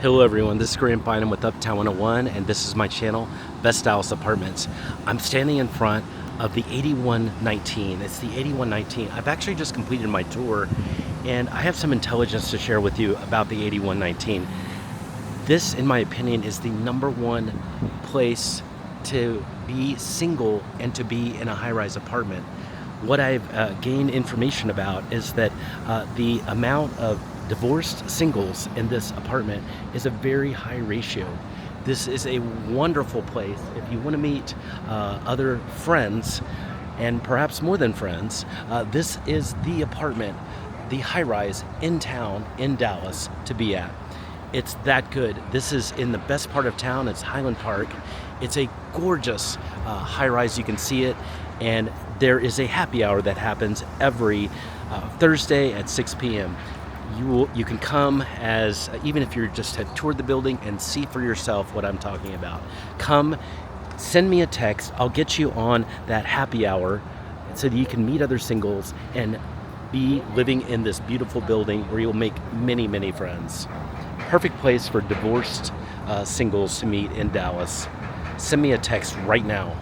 Hello everyone, this is Graham Bynum with Uptown 101 and this is my channel, Best Dallas Apartments. I'm standing in front of the 8119. It's the 8119. I've actually just completed my tour and I have some intelligence to share with you about the 8119. This, in my opinion, is the #1 place to be single and to be in a high-rise apartment. What I've gained information about is that the amount of divorced singles in this apartment is a very high ratio. This is a wonderful place if you want to meet other friends, and perhaps more than friends. This is the apartment, the high-rise in town in Dallas to be at. It's that good. This is in the best part of town. It's Highland Park. It's a gorgeous high-rise. You can see it. And there is a happy hour that happens every Thursday at 6 p.m. You can come as, even if you're just have toured the building and see for yourself what I'm talking about. Come, send me a text. I'll get you on that happy hour so that you can meet other singles and be living in this beautiful building where you'll make many, many friends. Perfect place for divorced singles to meet in Dallas. Send me a text right now.